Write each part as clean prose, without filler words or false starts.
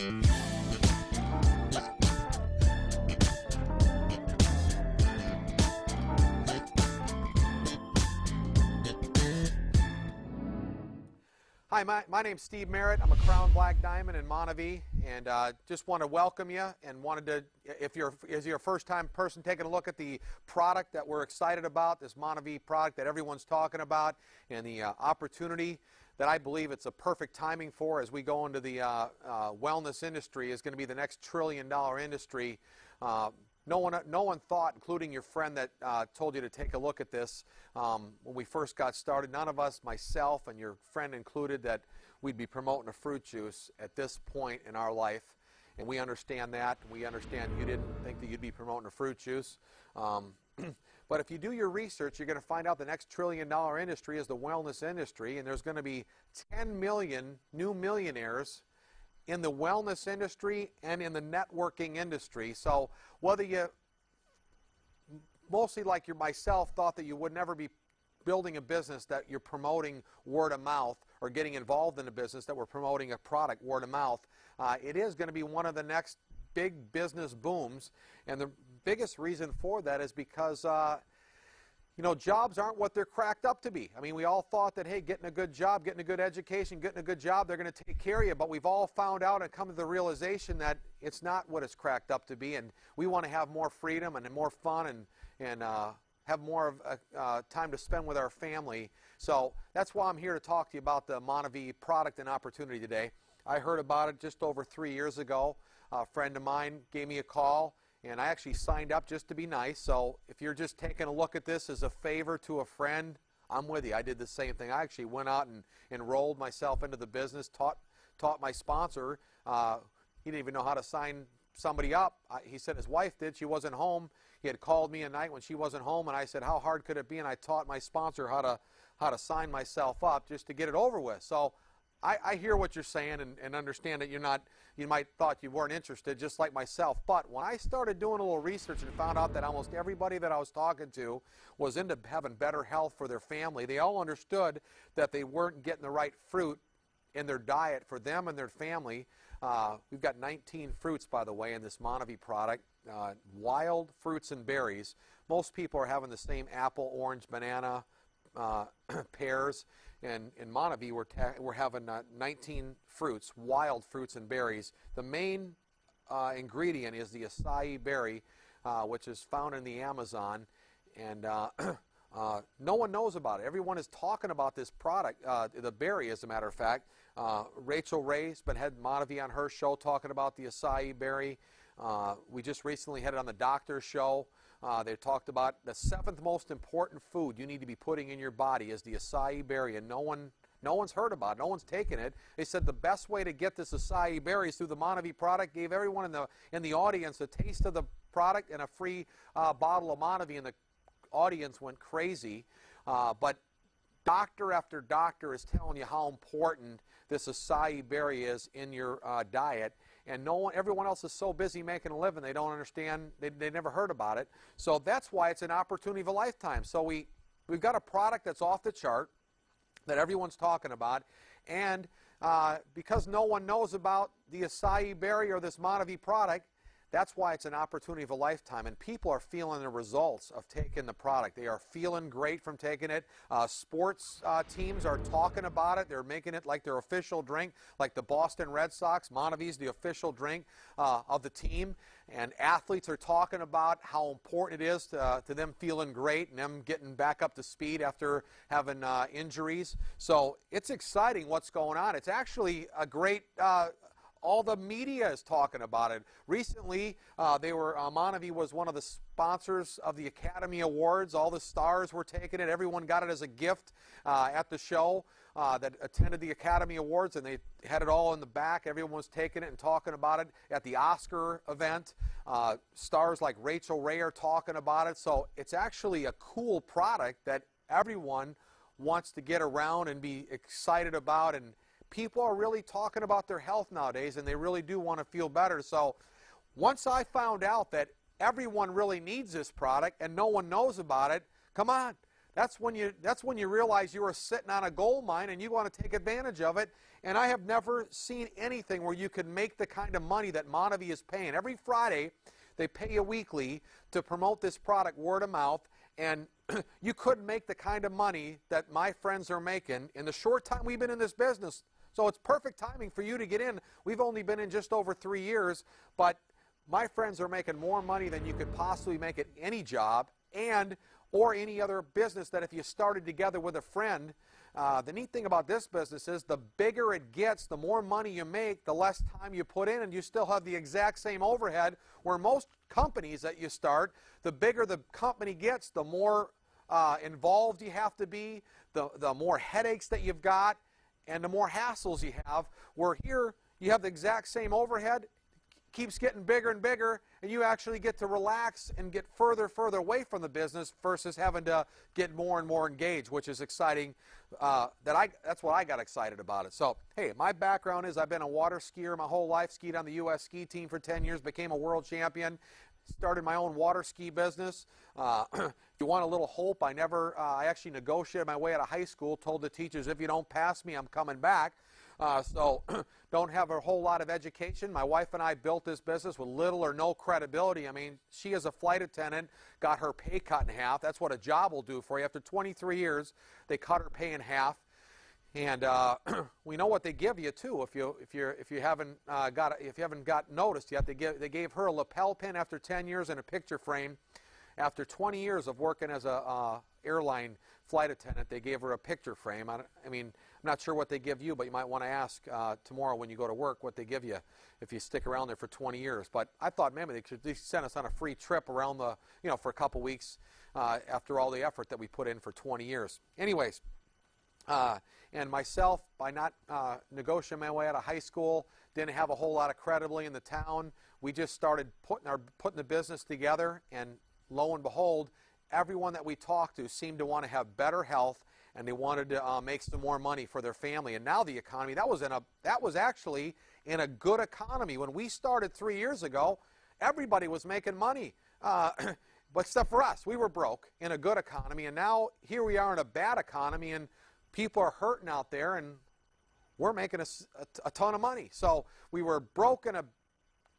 Hi, my name's Steve Merritt. I'm a Crown Black Diamond in Monavi, and just want to welcome you and wanted to, if you're a first-time person taking a look at the product that we're excited about, this Monavi product that everyone's talking about, and the opportunity that I believe it's a perfect timing for as we go into the wellness industry is going to be the next trillion-dollar industry. No one thought, including your friend that told you to take a look at this when we first got started. None of us, myself and your friend included, that we'd be promoting a fruit juice at this point in our life. And we understand that. We understand you didn't think that you'd be promoting a fruit juice. But if you do your research, you're going to find out the next trillion-dollar industry is the wellness industry, and there's going to be 10 million new millionaires in the wellness industry and in the networking industry. So whether you, mostly like myself, thought that you would never be building a business that you're promoting word of mouth, or getting involved in a business that we're promoting a product word of mouth, it is going to be one of the next big business booms. And the biggest reason for that is because you know, jobs aren't what they're cracked up to be. I mean, we all thought that, hey, getting a good job, getting a good education, getting a good job, they're going to take care of you. But we've all found out and come to the realization that it's not what it's cracked up to be. And we want to have more freedom and more fun and have more of time to spend with our family. So that's why I'm here to talk to you about the Monavi product and opportunity today. I heard about it just over 3 years ago. A friend of mine gave me a call, and I actually signed up just to be nice. So if you're just taking a look at this as a favor to a friend, I'm with you. I did the same thing. I actually went out and enrolled myself into the business, taught my sponsor. He didn't even know how to sign somebody up. He said his wife did. She wasn't home. He had called me a night when she wasn't home, and I said, how hard could it be? And I taught my sponsor how to sign myself up just to get it over with. So I hear what you're saying and understand that you might thought you weren't interested, just like myself. But when I started doing a little research and found out that almost everybody that I was talking to was into having better health for their family, they all understood that they weren't getting the right fruit in their diet for them and their family. We've got 19 fruits, by the way, in this Monavi product. Wild fruits and berries. Most people are having the same apple, orange, banana, pears. And in Monavi, we're having 19 fruits, wild fruits and berries. The main ingredient is the acai berry, which is found in the Amazon. And no one knows about it. Everyone is talking about this product, the berry, as a matter of fact. Rachel Ray's had Monavi on her show talking about the acai berry. We just recently had it on the doctor's show. They talked about the 7th most important food you need to be putting in your body is the acai berry, and no one's heard about it. No one's taken it. They said the best way to get this acai berry is through the Monavi product. Gave everyone in the audience a taste of the product and a free bottle of Monavi, and the audience went crazy. But doctor after doctor is telling you how important this acai berry is in your diet. And everyone else is so busy making a living, they don't understand, they never heard about it. So that's why it's an opportunity of a lifetime. So we've got a product that's off the chart that everyone's talking about. And because no one knows about the acai berry or this Monavi product, that's why it's an opportunity of a lifetime. And people are feeling the results of taking the product. They are feeling great from taking it. Sports teams are talking about it. They're making it like their official drink, like the Boston Red Sox. Monavi's the official drink of the team. And athletes are talking about how important it is to them feeling great and them getting back up to speed after having injuries. So it's exciting what's going on. It's actually a great all the media is talking about it. Recently, Monavi was one of the sponsors of the Academy Awards. All the stars were taking it. Everyone got it as a gift at the show that attended the Academy Awards, and they had it all in the back. Everyone was taking it and talking about it at the Oscar event. Stars like Rachel Ray are talking about it. So it's actually a cool product that everyone wants to get around and be excited about, and people are really talking about their health nowadays, and they really do want to feel better. So once I found out that everyone really needs this product and no one knows about it, come on, that's when you realize you are sitting on a gold mine and you want to take advantage of it. And I have never seen anything where you could make the kind of money that Monavi is paying. Every Friday, they pay you weekly to promote this product word of mouth, and you couldn't make the kind of money that my friends are making in the short time we've been in this business. So it's perfect timing for you to get in. We've only been in just over 3 years, but my friends are making more money than you could possibly make at any job or any other business that if you started together with a friend. The neat thing about this business is the bigger it gets, the more money you make, the less time you put in, and you still have the exact same overhead, where most companies that you start, the bigger the company gets, the more involved you have to be, the more headaches that you've got, and the more hassles you have. Where here, you have the exact same overhead, keeps getting bigger and bigger, and you actually get to relax and get further away from the business versus having to get more and more engaged, which is exciting. That's what I got excited about it. So, hey, my background is I've been a water skier my whole life, skied on the U.S. ski team for 10 years, became a world champion, started my own water ski business. If you want a little hope, I actually negotiated my way out of high school, told the teachers, if you don't pass me, I'm coming back. So don't have a whole lot of education. My wife and I built this business with little or no credibility. I mean, she as a flight attendant got her pay cut in half. That's what a job will do for you. After 23 years, they cut her pay in half. And we know what they give you too. If you haven't got noticed yet, they gave her a lapel pin after 10 years and a picture frame. After 20 years of working as a airline flight attendant, they gave her a picture frame. I mean, I'm not sure what they give you, but you might want to ask tomorrow when you go to work what they give you if you stick around there for 20 years. But I thought maybe they should send us on a free trip around for a couple weeks after all the effort that we put in for 20 years. Anyways, and myself, by not negotiating my way out of high school, didn't have a whole lot of credibility in the town. We just started putting the business together, and lo and behold, everyone that we talked to seemed to want to have better health, and they wanted to make some more money for their family. And now the economy, that was actually in a good economy. When we started 3 years ago, everybody was making money, but except for us. We were broke in a good economy, and now here we are in a bad economy, and people are hurting out there, and we're making a ton of money. So we were broke in a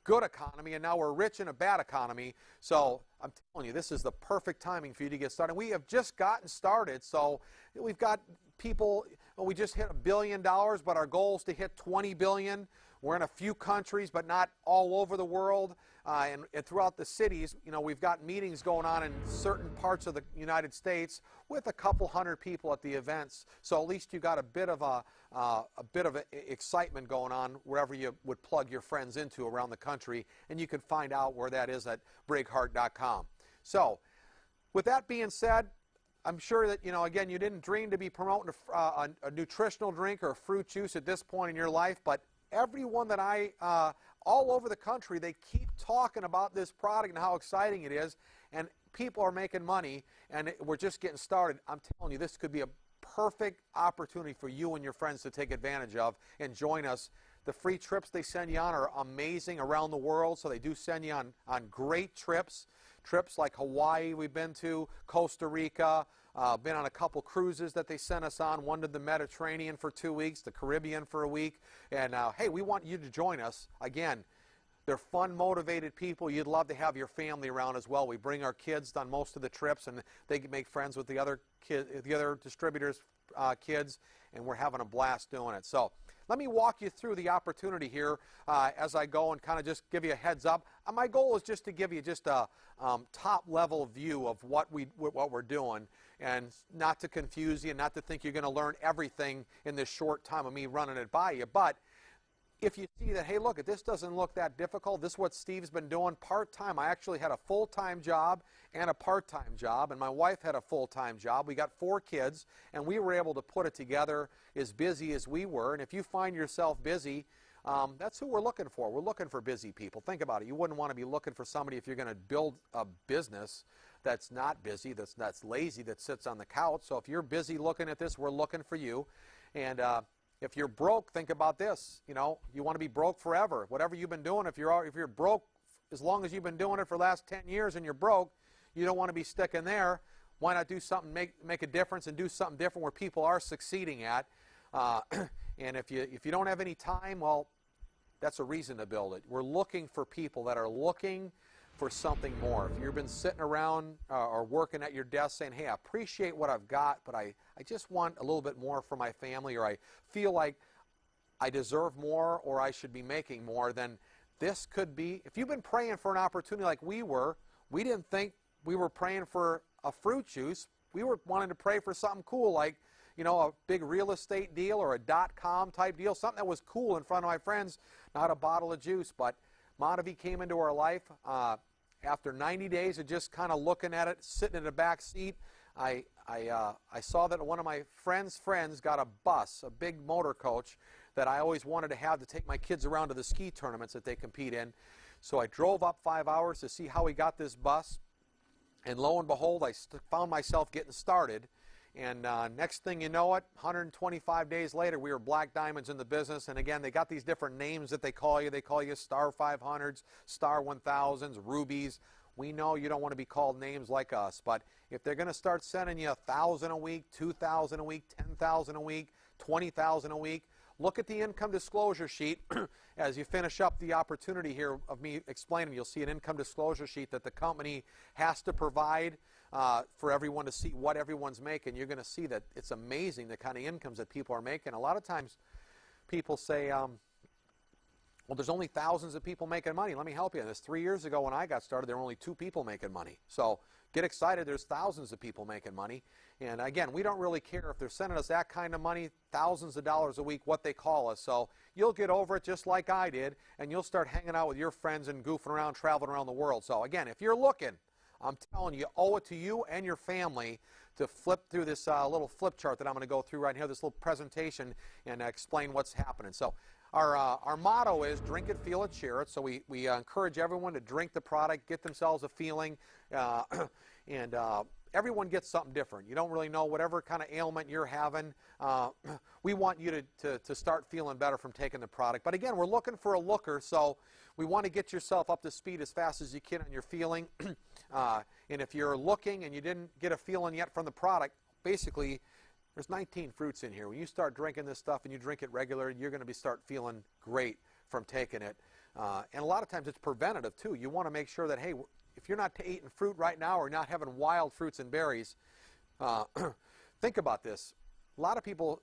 good economy, and now we're rich in a bad economy. So I'm telling you, this is the perfect timing for you to get started. We have just gotten started, so we've got people, we just hit $1 billion, but our goal is to hit 20 billion. We're in a few countries, but not all over the world. And throughout the cities, we've got meetings going on in certain parts of the United States with a couple hundred people at the events. So at least you got a bit of excitement going on wherever you would plug your friends into around the country, and you can find out where that is at brighart.com. So, with that being said, I'm sure that, again, you didn't dream to be promoting a nutritional drink or a fruit juice at this point in your life, but everyone that all over the country, they keep talking about this product and how exciting it is, and people are making money, and we're just getting started. I'm telling you, this could be a perfect opportunity for you and your friends to take advantage of and join us. The free trips they send you on are amazing around the world, so they do send you on great trips. Trips like Hawaii we've been to, Costa Rica, been on a couple cruises that they sent us on, one to the Mediterranean for 2 weeks, the Caribbean for a week, and hey, we want you to join us. Again, they're fun, motivated people. You'd love to have your family around as well. We bring our kids on most of the trips, and they can make friends with the other distributors' kids, and we're having a blast doing it. So let me walk you through the opportunity here as I go and kind of just give you a heads up. My goal is just to give you just a top-level view of what we're doing, and not to confuse you, not to think you're going to learn everything in this short time of me running it by you. But if you see that, hey, look, this doesn't look that difficult. This is what Steve's been doing part-time. I actually had a full-time job and a part-time job, and my wife had a full-time job. We got 4 kids, and we were able to put it together as busy as we were. And if you find yourself busy, that's who we're looking for. We're looking for busy people. Think about it. You wouldn't want to be looking for somebody if you're going to build a business that's not busy, that's lazy, that sits on the couch. So if you're busy looking at this, we're looking for you. And if you're broke, think about this. You want to be broke forever. Whatever you've been doing, if you're broke, as long as you've been doing it for the last 10 years and you're broke, you don't want to be sticking there. why not do something, make a difference and do something different where people are succeeding at? And if you don't have any time, well, that's a reason to build it. We're looking for people that are looking for something more. If you've been sitting around or working at your desk saying, hey, I appreciate what I've got, but I just want a little bit more for my family, or I feel like I deserve more or I should be making more, then this could be, if you've been praying for an opportunity like we were, we didn't think we were praying for a fruit juice. We were wanting to pray for something cool like, a big real estate deal or a .com type deal, something that was cool in front of my friends, not a bottle of juice. But Monavi came into our life after 90 days of just kind of looking at it, sitting in the back seat. I saw that one of my friends' friends got a bus, a big motor coach that I always wanted to have to take my kids around to the ski tournaments that they compete in. So I drove up 5 hours to see how he got this bus, and lo and behold, I found myself getting started. And next thing you know it, 125 days later, we were black diamonds in the business. And again, they got these different names that they call you. They call you Star 500s, Star 1000s, Rubies. We know you don't want to be called names like us. But if they're going to start sending you 1,000 a week, 2,000 a week, 10,000 a week, 20,000 a week, look at the income disclosure sheet. As you finish up the opportunity here of me explaining, you'll see an income disclosure sheet that the company has to provide for everyone to see what everyone's making. You're going to see that it's amazing the kind of incomes that people are making. A lot of times people say, well, there's only thousands of people making money. Let me help you. This 3 years ago when I got started, there were only 2 people making money. So get excited. There's thousands of people making money. And again, we don't really care if they're sending us that kind of money, thousands of dollars a week, what they call us. So you'll get over it just like I did, and you'll start hanging out with your friends and goofing around, traveling around the world. So again, if you're looking, I'm telling you, owe it to you and your family to flip through this little flip chart that I'm going to go through right here, this little presentation, and explain what's happening. So our motto is drink it, feel it, share it. So we encourage everyone to drink the product, get themselves a feeling, and everyone gets something different. You don't really know whatever kind of ailment you're having. We want you to start feeling better from taking the product. But again, we're looking for a looker, so we want to get yourself up to speed as fast as you can on your feeling. And if you're looking and you didn't get a feeling yet from the product, basically there's 19 fruits in here. When you start drinking this stuff and you drink it regularly, you're going to start feeling great from taking it. And a lot of times it's preventative too. You want to make sure that, hey, if you're not eating fruit right now or not having wild fruits and berries, think about this. A lot of people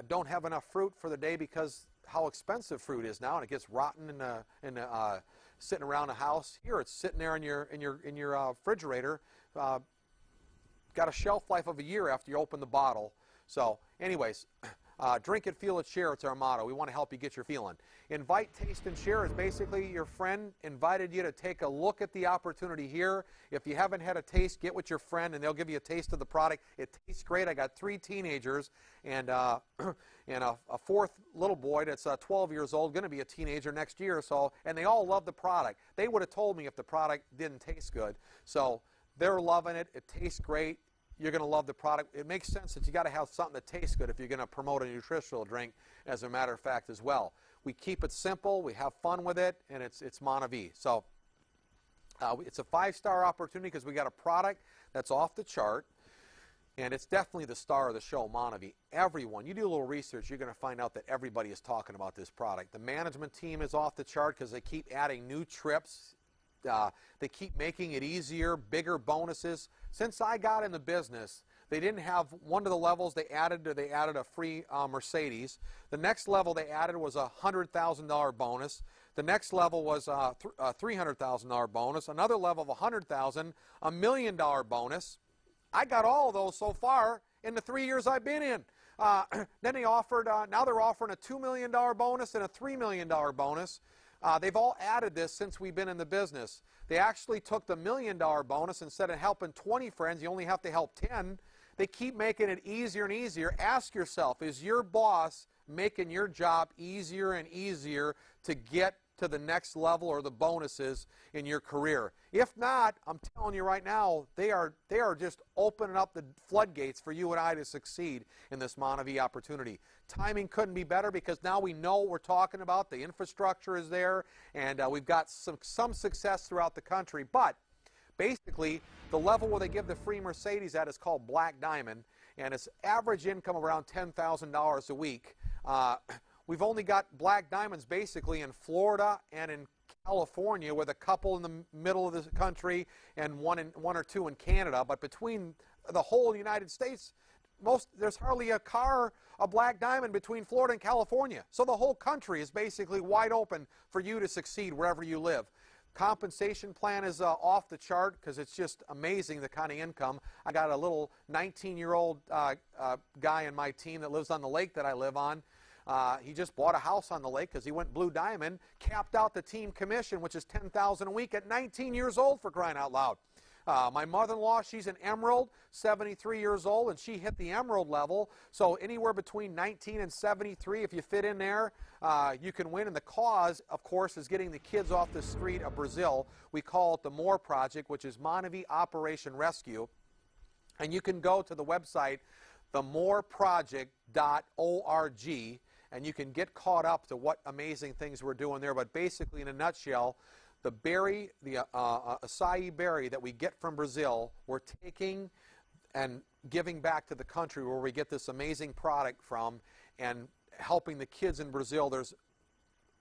don't have enough fruit for the day because how expensive fruit is now, and it gets rotten sitting around a house. Here, it's sitting there in your refrigerator. Got a shelf life of a year after you open the bottle. So, anyways, drink it, feel it, share. It's our motto. We want to help you get your feeling. Invite, taste, and share is basically your friend invited you to take a look at the opportunity here. If you haven't had a taste, get with your friend, and they'll give you a taste of the product. It tastes great. I got 3 teenagers and a 4th little boy that's 12 years old, going to be a teenager next year. So, and they all love the product. They would have told me if the product didn't taste good. So they're loving it. It tastes great. You're going to love the product. It makes sense that you got to have something that tastes good if you're going to promote a nutritional drink, as a matter of fact, as well. We keep it simple. We have fun with it, and it's Monavi. So it's a 5-star opportunity because we got a product that's off the chart, and it's definitely the star of the show, Monavi. Everyone, you do a little research, you're going to find out that everybody is talking about this product. The management team is off the chart because they keep adding new trips. They keep making it easier, bigger bonuses. Since I got in the business, they didn't have one of the levels they added a free Mercedes. The next level they added was a $100,000 bonus. The next level was a $300,000 bonus. Another level of $100,000, $1 million bonus. I got all of those so far in the 3 years I've been in. Then they offered, now they're offering a $2 million bonus and a $3 million bonus. They've all added this since we've been in the business. They actually took the $1 million bonus. Instead of helping 20 friends, you only have to help 10. They keep making it easier and easier. Ask yourself, is your boss making your job easier and easier to get to the next level or the bonuses in your career? If not, I'm telling you right now, they are just opening up the floodgates for you and I to succeed in this Monavi opportunity. Timing couldn't be better because now we know what we're talking about. The infrastructure is there, and we've got some success throughout the country. But basically, the level where they give the free Mercedes at is called Black Diamond, and it's average income around $10,000 a week. We've only got Black Diamonds basically in Florida and in California, with a couple in the middle of the country and one or two in Canada. But between the whole United States, there's hardly a Black Diamond between Florida and California. So the whole country is basically wide open for you to succeed wherever you live. Compensation plan is off the chart because it's just amazing the kind of income. I got a little 19-year-old guy in my team that lives on the lake that I live on. He just bought a house on the lake because he went Blue Diamond, capped out the team commission, which is $10,000 a week, at 19 years old, for crying out loud. My mother-in-law, she's an Emerald, 73 years old, and she hit the Emerald level. So anywhere between 19 and 73, if you fit in there, you can win. And the cause, of course, is getting the kids off the street of Brazil. We call it the MORE Project, which is Monavi Operation Rescue. And you can go to the website, themoreproject.org, and you can get caught up to what amazing things we're doing there. But basically, in a nutshell, the berry, the acai berry that we get from Brazil, we're taking and giving back to the country where we get this amazing product from, and helping the kids in Brazil. There's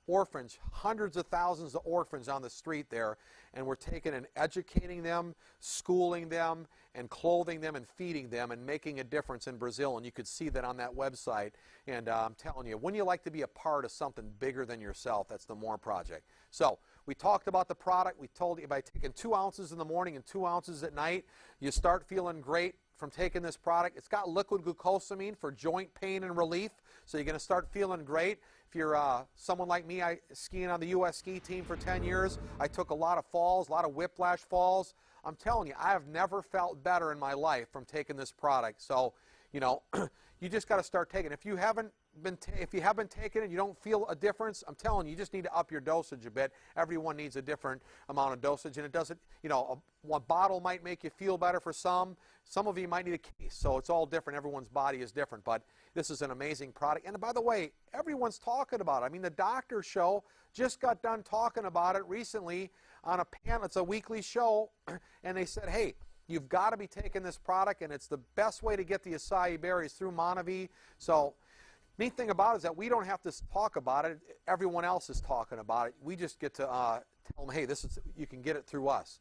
orphans, hundreds of thousands of orphans on the street there, and we're taking and educating them, schooling them, and clothing them and feeding them and making a difference in Brazil. And you could see that on that website. And I'm telling you, wouldn't you like to be a part of something bigger than yourself? That's the MORE Project. So we talked about the product. We told you by taking 2 ounces in the morning and 2 ounces at night, you start feeling great from taking this product. It's got liquid glucosamine for joint pain and relief, so you're going to start feeling great. If you're someone like me, I skiing on the U.S. ski team for 10 years. I took a lot of falls, a lot of whiplash falls. I'm telling you, I have never felt better in my life from taking this product. So, you know, you just got to start taking it. If you haven't been taking it, you don't feel a difference, I'm telling you, you just need to up your dosage a bit. Everyone needs a different amount of dosage, and it doesn't, you know, one bottle might make you feel better for some. Some of you might need a case, so it's all different. Everyone's body is different, but this is an amazing product. And by the way, everyone's talking about it. I mean, the Doctor Show just got done talking about it recently on a panel. It's a weekly show, and they said, hey, you've got to be taking this product, and it's the best way to get the acai berries through Monavi. So neat thing about it is that we don't have to talk about it. Everyone else is talking about it. We just get to tell them, hey, you can get it through us.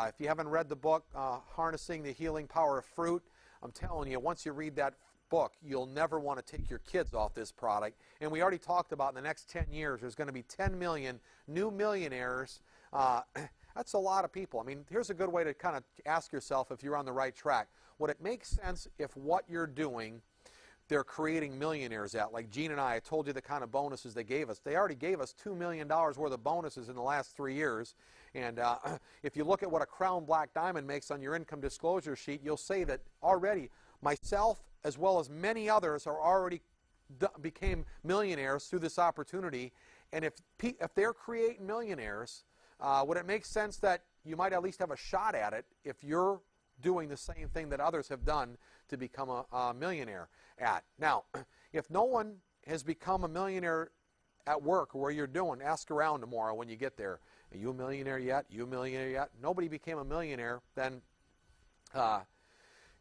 If you haven't read the book, Harnessing the Healing Power of Fruit, I'm telling you, once you read that book, you'll never want to take your kids off this product. And we already talked about in the next 10 years, there's going to be 10 million new millionaires. That's a lot of people. I mean, here's a good way to kind of ask yourself if you're on the right track. Would it make sense if what you're doing, they're creating millionaires at? Like Gene and I told you the kind of bonuses they gave us. They already gave us $2 million worth of bonuses in the last 3 years. And if you look at what a Crown Black Diamond makes on your income disclosure sheet, you'll say that already myself as well as many others are already became millionaires through this opportunity. And if they're creating millionaires, would it make sense that you might at least have a shot at it if you're doing the same thing that others have done to become a millionaire at? Now, if no one has become a millionaire at work where you're doing, ask around tomorrow when you get there. Are you a millionaire yet? You a millionaire yet? Nobody became a millionaire, then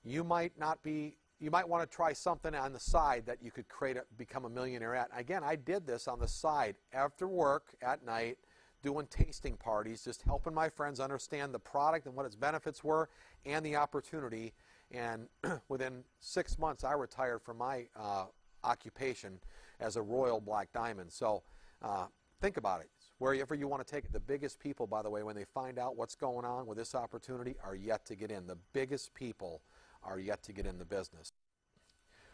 you might not be. You might want to try something on the side that you could become a millionaire at. Again, I did this on the side after work at night, doing tasting parties, just helping my friends understand the product and what its benefits were and the opportunity. And within 6 months, I retired from my occupation as a Royal Black Diamond. So think about it. Wherever you want to take it. The biggest people, by the way, when they find out what's going on with this opportunity, are yet to get in. The biggest people are yet to get in the business.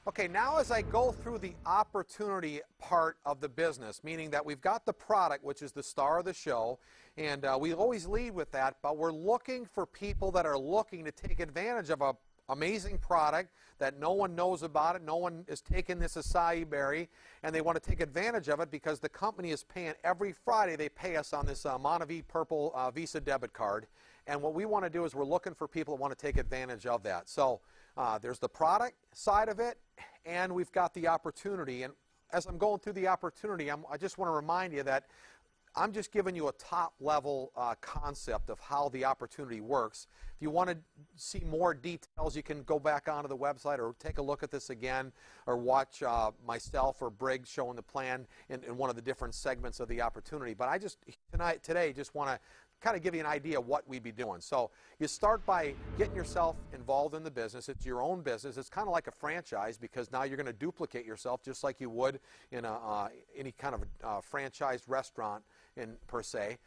Okay, now as I go through the opportunity part of the business, meaning that we've got the product, which is the star of the show, and we always lead with that, but we're looking for people that are looking to take advantage of an amazing product that no one knows about it, no one is taking this acai berry, and they want to take advantage of it because the company is paying every Friday. They pay us on this Monavi Purple Visa debit card, and what we want to do is we're looking for people that want to take advantage of that. So there's the product side of it, and we've got the opportunity. And as I'm going through the opportunity, I just want to remind you that I'm just giving you a top-level concept of how the opportunity works. If you want to see more details, you can go back onto the website or take a look at this again, or watch myself or Briggs showing the plan in one of the different segments of the opportunity. But I just today just want to kind of give you an idea of what we'd be doing. So you start by getting yourself involved in the business. It's your own business. It's kind of like a franchise, because now you're going to duplicate yourself just like you would in any kind of franchised restaurant per se.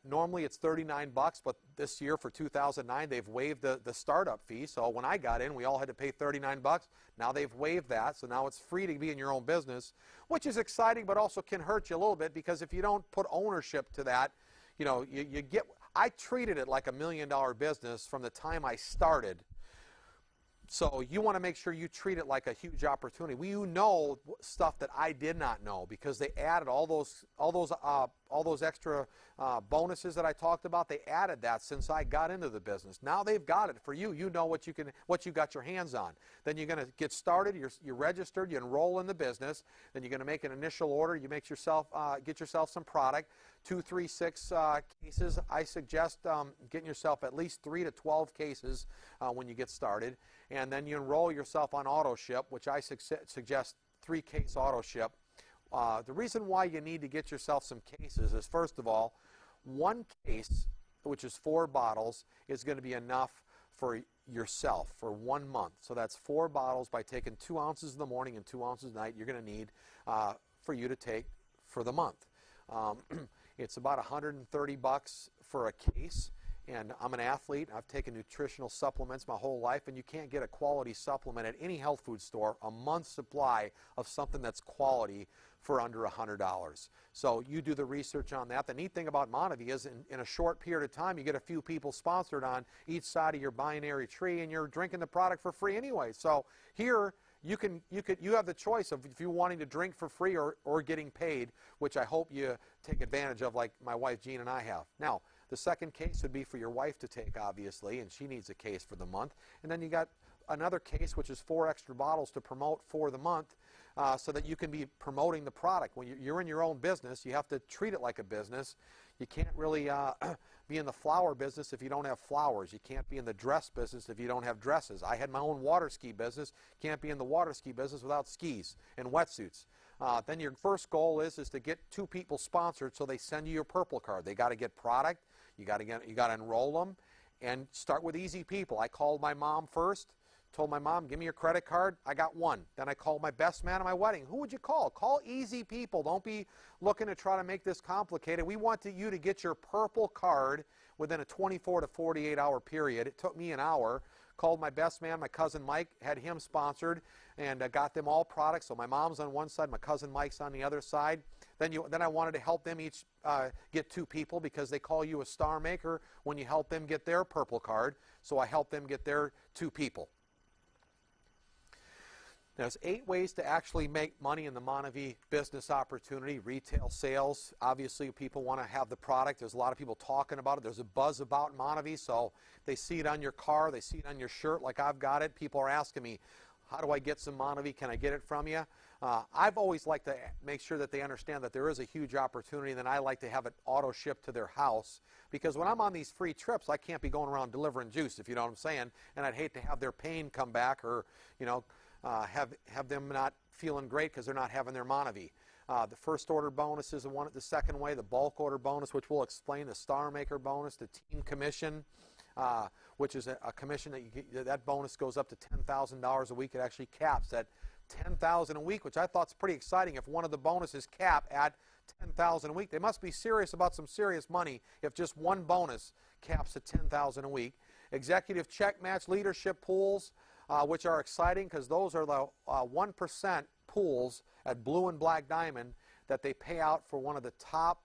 Normally it's $39, but this year for 2009 they've waived the startup fee. So when I got in, we all had to pay $39. Now they've waived that, so now it's free to be in your own business, which is exciting, but also can hurt you a little bit, because if you don't put ownership to that, you know, you get. I treated it like $1 million business from the time I started. So you want to make sure you treat it like a huge opportunity. Well, you know stuff that I did not know, because they added all those extra bonuses that I talked about. They added that since I got into the business. Now they've got it for you. You know what you got your hands on. Then you're going to get started. You're registered. You enroll in the business. Then you're going to make an initial order. You make yourself get yourself some product. 2, 3, 6 cases. I suggest getting yourself at least 3 to 12 cases when you get started. And then you enroll yourself on auto ship, which I suggest 3-case auto ship. The reason why you need to get yourself some cases is, first of all, 1 case, which is 4 bottles, is going to be enough for yourself for 1 month. So that's 4 bottles. By taking 2 ounces in the morning and 2 ounces at night, you're going to need for you to take for the month. It's about $130 for a case. And I'm an athlete. I've taken nutritional supplements my whole life, and you can't get a quality supplement at any health food store, a month's supply of something that's quality, for under $100. So you do the research on that. The neat thing about Monavi is in a short period of time, you get a few people sponsored on each side of your binary tree, and you're drinking the product for free anyway. So here you have the choice of if you're wanting to drink for free or getting paid, which I hope you take advantage of, like my wife Jean and I have. Now, the second case would be for your wife to take, obviously, and she needs a case for the month. And then you got another case, which is 4 extra bottles to promote for the month, so that you can be promoting the product. When you're in your own business, you have to treat it like a business. You can't really be in the flower business if you don't have flowers. You can't be in the dress business if you don't have dresses. I had my own water ski business. Can't be in the water ski business without skis and wetsuits. Then your first goal is to get 2 people sponsored, so they send you your purple card. They got to get product. You got to enroll them, and start with easy people. I called my mom first. Told my mom, give me your credit card. I got 1. Then I called my best man at my wedding. Who would you call? Call easy people. Don't be looking to try to make this complicated. We want you to get your purple card within a 24 to 48 hour period. It took me an hour. Called my best man, my cousin Mike, had him sponsored, and got them all products. So my mom's on one side, my cousin Mike's on the other side. Then I wanted to help them each get 2 people, because they call you a star maker when you help them get their purple card. So I helped them get their 2 people. There's 8 ways to actually make money in the Monavi business opportunity. Retail sales, obviously people want to have the product. There's a lot of people talking about it. There's a buzz about Monavi, so they see it on your car, they see it on your shirt like I've got it. People are asking me, how do I get some Monavi? Can I get it from you? I've always liked to make sure that they understand that there is a huge opportunity, and then I like to have it auto shipped to their house, because when I'm on these free trips, I can't be going around delivering juice, if you know what I'm saying, and I'd hate to have their pain come back, or have them not feeling great because they're not having their Monavi. The first order bonus is the second way, the bulk order bonus, which we'll explain, the star maker bonus, the team commission, which is a commission that bonus goes up to $10,000 a week. It actually caps at $10,000 a week, which I thought is pretty exciting. If one of the bonuses cap at $10,000 a week, they must be serious about some serious money if just one bonus caps at $10,000 a week. Executive check match leadership pools, which are exciting, because those are the 1% pools at Blue and Black Diamond that they pay out for one of the top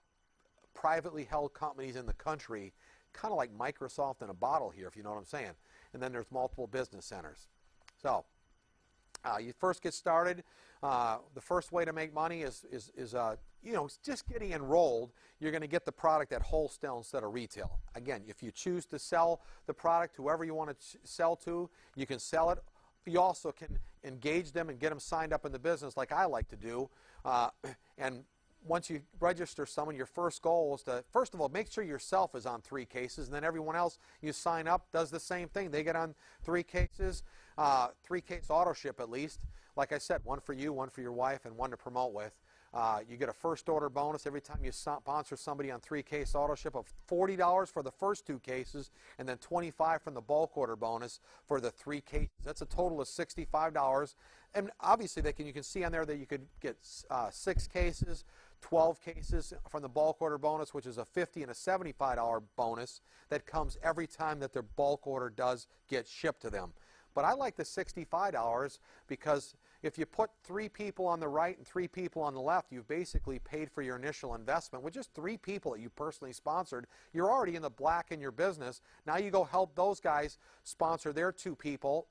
privately held companies in the country, kind of like Microsoft in a bottle here, if you know what I'm saying. And then there's multiple business centers. So you first get started. The first way to make money is just getting enrolled. You're going to get the product at wholesale instead of retail. Again, if you choose to sell the product, whoever you want to sell to, you can sell it. You also can engage them and get them signed up in the business like I like to do. And once you register someone, your first goal is to, first of all, make sure yourself is on 3 cases, and then everyone else you sign up does the same thing. They get on 3 cases, 3-case auto ship at least. Like I said, 1 for you, 1 for your wife, and 1 to promote with. You get a first order bonus every time you sponsor somebody on 3-case auto ship of $40 for the first 2 cases, and then $25 from the bulk order bonus for the 3 cases. That's a total of $65. And obviously you can see on there that you could get 6 cases, 12 cases from the bulk order bonus, which is a $50 and a $75 bonus that comes every time that their bulk order does get shipped to them. But I like the $65 because if you put 3 people on the right and 3 people on the left, you've basically paid for your initial investment. With just 3 people that you personally sponsored, you're already in the black in your business. Now you go help those guys sponsor their 2 people,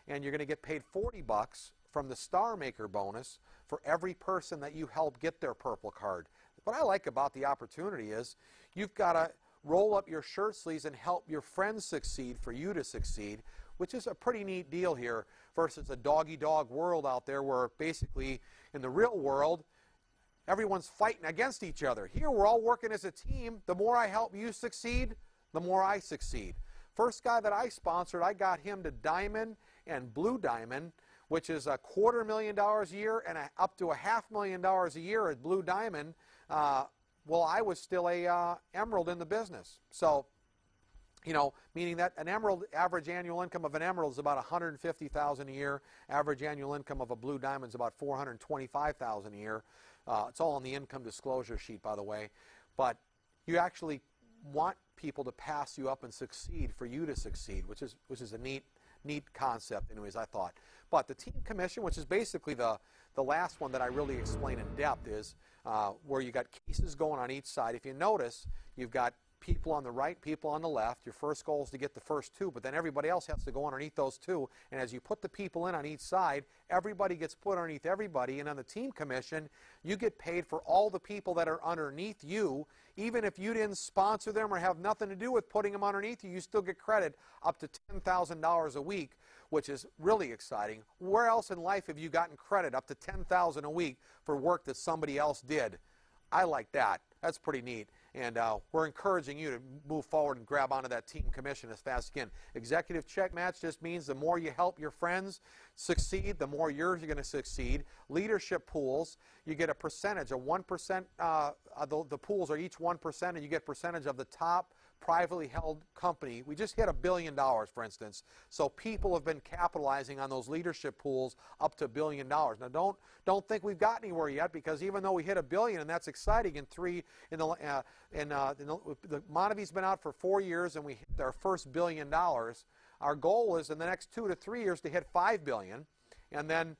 and you're going to get paid $40 from the Star Maker bonus for every person that you help get their purple card. What I like about the opportunity is you've got to roll up your shirt sleeves and help your friends succeed for you to succeed, which is a pretty neat deal here versus a dog-eat-dog world out there where basically in the real world everyone's fighting against each other. Here we're all working as a team. The more I help you succeed, the more I succeed. First guy that I sponsored, I got him to Diamond and Blue Diamond, which is $250,000 a year and up to $500,000 a year at Blue Diamond. Well, I was still a Emerald in the business. So, you know, meaning that an Emerald, average annual income of an Emerald is about $150,000 a year. Average annual income of a Blue Diamond is about $425,000 a year. It's all on the income disclosure sheet, by the way. But you actually want people to pass you up and succeed for you to succeed, which is a neat concept, anyways, I thought. But the team commission, which is basically the last one that I really explain in depth, is where you got cases going on each side. If you notice, you've got people on the right, people on the left. Your first goal is to get the first 2, but then everybody else has to go underneath those 2. And as you put the people in on each side, everybody gets put underneath everybody. And on the team commission, you get paid for all the people that are underneath you. Even if you didn't sponsor them or have nothing to do with putting them underneath you, you still get credit up to $10,000 a week, which is really exciting. Where else in life have you gotten credit up to $10,000 a week for work that somebody else did? I like that. That's pretty neat. And we're encouraging you to move forward and grab onto that team commission as fast as you can. Executive check match just means the more you help your friends succeed, the more you're going to succeed. Leadership pools, you get a percentage, a 1%. The pools are each 1%, and you get percentage of the top privately held company. We just hit $1 billion, for instance. So people have been capitalizing on those leadership pools up to $1 billion. Now, don't think we've got anywhere yet, because even though we hit $1 billion, and that's exciting, the Monavi's been out for 4 years, and we hit our first $1 billion. Our goal is in the next 2 to 3 years to hit $5 billion, and then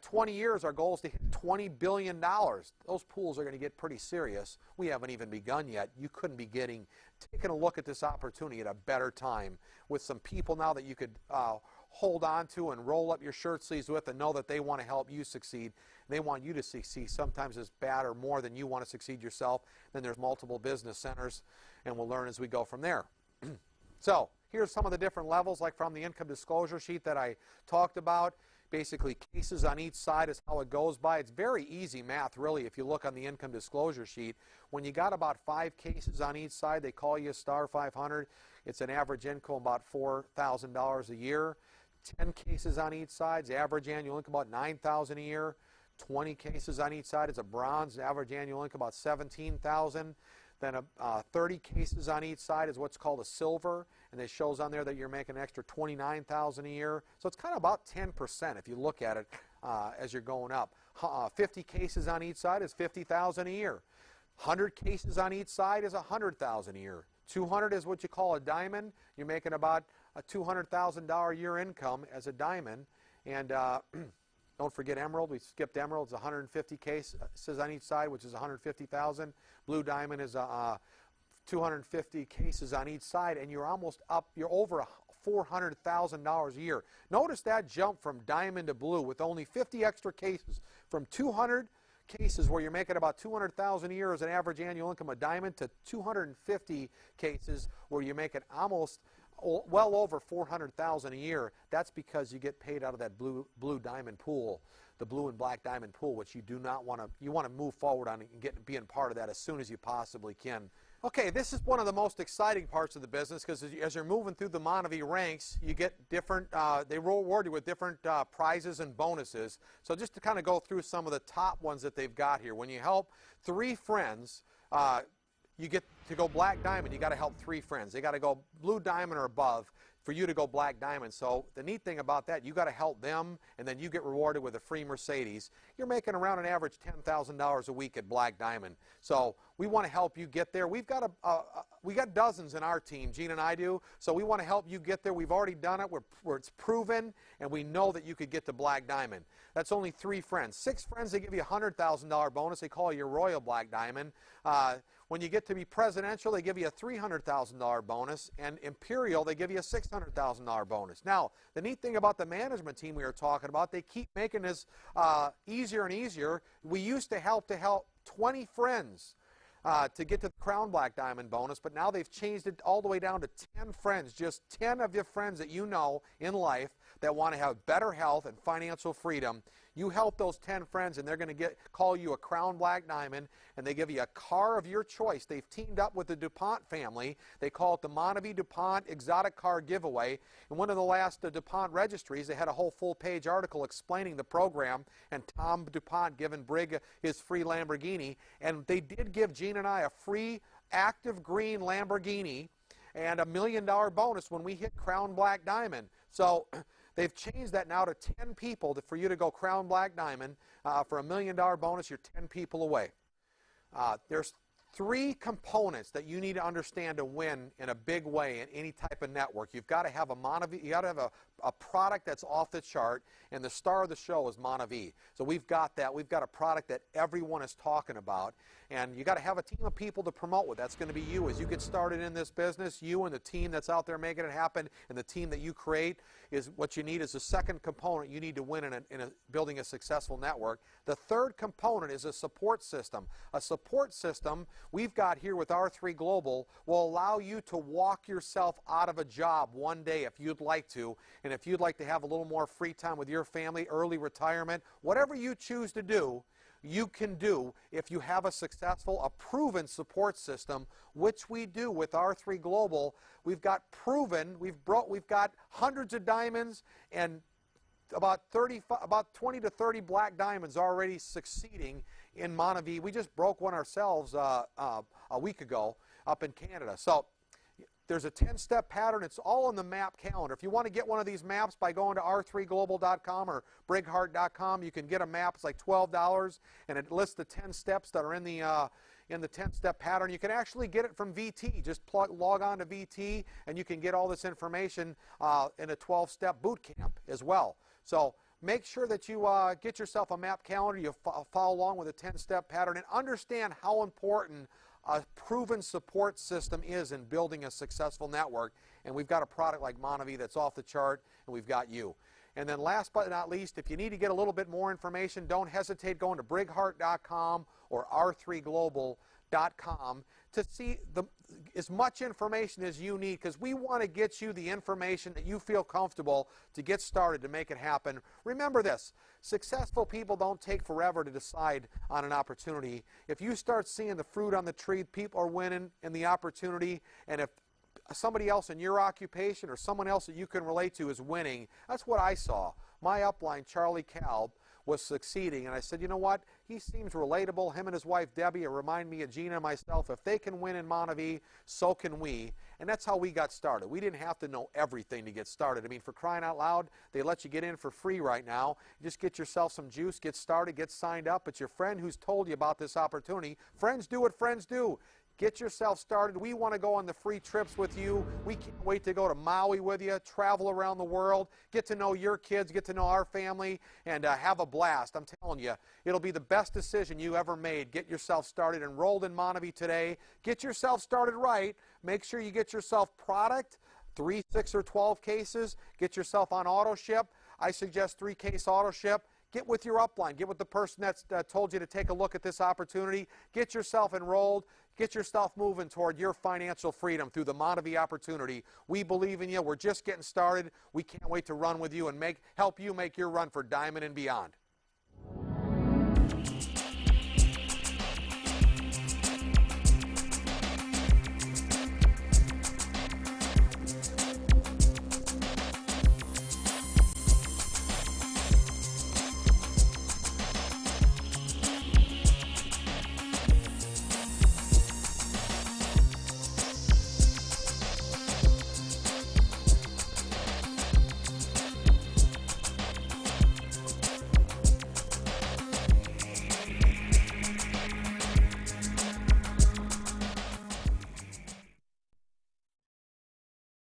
20 years, our goal is to hit $20 billion. Those pools are going to get pretty serious. We haven't even begun yet. You couldn't be taking a look at this opportunity at a better time with some people now that you could hold on to and roll up your shirt sleeves with and know that they want to help you succeed. They want you to succeed sometimes as bad or more than you want to succeed yourself. Then there's multiple business centers, and we'll learn as we go from there. So here's some of the different levels, like from the income disclosure sheet that I talked about. Basically, cases on each side is how it goes by. It's very easy math, really, if you look on the income disclosure sheet. When you got about 5 cases on each side, they call you a Star 500. It's an average income about $4,000 a year. 10 cases on each side is average annual income about $9,000 a year. 20 cases on each side is a bronze, average annual income about $17,000. Then 30 cases on each side is what's called a silver, and it shows on there that you're making an extra $29,000 a year. So it's kind of about 10% if you look at it as you're going up. 50 cases on each side is $50,000 a year. 100 cases on each side is $100,000 a year. 200 is what you call a diamond. You're making about a $200,000 a year income as a diamond. And don't forget Emerald. We skipped Emerald. It's 150 cases on each side, which is $150,000. Blue Diamond is 250 cases on each side, and you're almost up. You're over $400,000 a year. Notice that jump from Diamond to Blue with only 50 extra cases, from 200 cases where you're making about $200,000 a year as an average annual income of Diamond to 250 cases where you're making almost well over $400,000 a year. That's because you get paid out of that blue diamond pool. the blue and black diamond pool, which you do not want to, you want to move forward on and being part of that as soon as you possibly can. Okay, this is one of the most exciting parts of the business because as you're moving through the Monavi ranks, you get different, they reward you with different prizes and bonuses. So just to kind of go through some of the top ones that they've got here. When you help 3 friends, you get to go black diamond. You got to help 3 friends. They got to go blue diamond or above for you to go black diamond. So the neat thing about that, you got to help them, and then you get rewarded with a free Mercedes. You're making around an average $10,000 a week at black diamond. So we want to help you get there. We've got we got dozens in our team, Gene and I do. So we want to help you get there. We've already done it. It's proven, and we know that you could get to black diamond. That's only 3 friends. 6 friends, they give you a $100,000 bonus. They call you your Royal Black Diamond. When you get to be presidential, they give you a $300,000 bonus, and Imperial, they give you a $600,000 bonus. Now, the neat thing about the management team we were talking about, they keep making this easier and easier. We used to help 20 friends to get to the Crown Black Diamond bonus, but now they've changed it all the way down to 10 friends, just 10 of your friends that you know in life that want to have better health and financial freedom. You help those 10 friends, and they're going to call you a Crown Black Diamond, and they give you a car of your choice. They've teamed up with the DuPont family. They call it the Monavi DuPont Exotic Car Giveaway. In one of the last DuPont registries, they had a whole full-page article explaining the program, and Tom DuPont giving Brig his free Lamborghini. And they did give Gene and I a free active green Lamborghini and a $1 million bonus when we hit Crown Black Diamond. So they've changed that now to 10 people for you to go Crown Black Diamond. For a $1 million bonus, you're 10 people away. There's 3 components that you need to understand to win in a big way in any type of network. You've got to have a Monavi, you got to have a product that's off the chart, and the star of the show is Monavi. So we've got that. We've got a product that everyone is talking about, and you got to have a team of people to promote with. That's going to be you as you get started in this business. You and the team that's out there making it happen, and the team that you create is what you need. Is the second component you need to win in building a successful network. The third component is a support system. A support system we've got here with R3 Global will allow you to walk yourself out of a job one day if you'd like to. And if you'd like to have a little more free time with your family, early retirement, whatever you choose to do, you can do if you have a successful, a proven support system, which we do with R3 Global. We've got proven, we've got hundreds of diamonds and about 20 to 30 black diamonds already succeeding in Monavi. We just broke one ourselves a week ago up in Canada. So there's a 10-step pattern. It's all on the map calendar. If you want to get one of these maps by going to r3global.com or brighart.com, you can get a map. It's like $12, and it lists the 10 steps that are in the 10-step pattern. You can actually get it from VT. Just log on to VT, and you can get all this information in a 12-step boot camp as well. So make sure that you get yourself a map calendar. You follow along with a 10-step pattern and understand how important a proven support system is in building a successful network. And we've got a product like Monavi that's off the chart, and we've got you. And then last but not least, if you need to get a little bit more information, don't hesitate going to brighart.com or r3global.com to see as much information as you need, because we want to get you the information that you feel comfortable to get started to make it happen. Remember this, successful people don't take forever to decide on an opportunity. If you start seeing the fruit on the tree, people are winning in the opportunity, and if somebody else in your occupation or someone else that you can relate to is winning, that's what I saw. My upline, Charlie Kalb, was succeeding, and I said, you know what, he seems relatable. Him and his wife Debbie remind me of Gina and myself. If they can win in Monavi, so can we. And that's how we got started. We didn't have to know everything to get started. I mean, for crying out loud, they let you get in for free right now. Just get yourself some juice, get started, get signed up. It's your friend who's told you about this opportunity. Friends do what friends do. Get yourself started. We want to go on the free trips with you. We can't wait to go to Maui with you, travel around the world, get to know your kids, get to know our family, and have a blast. I'm telling you, it'll be the best decision you ever made. Get yourself started. Enrolled in Monavi today. Get yourself started right. Make sure you get yourself product, 3, 6, or 12 cases. Get yourself on auto ship. I suggest 3-case auto ship. Get with your upline. Get with the person that's told you to take a look at this opportunity. Get yourself enrolled. Get yourself moving toward your financial freedom through the Monavi opportunity. We believe in you. We're just getting started. We can't wait to run with you and help you make your run for diamond and beyond.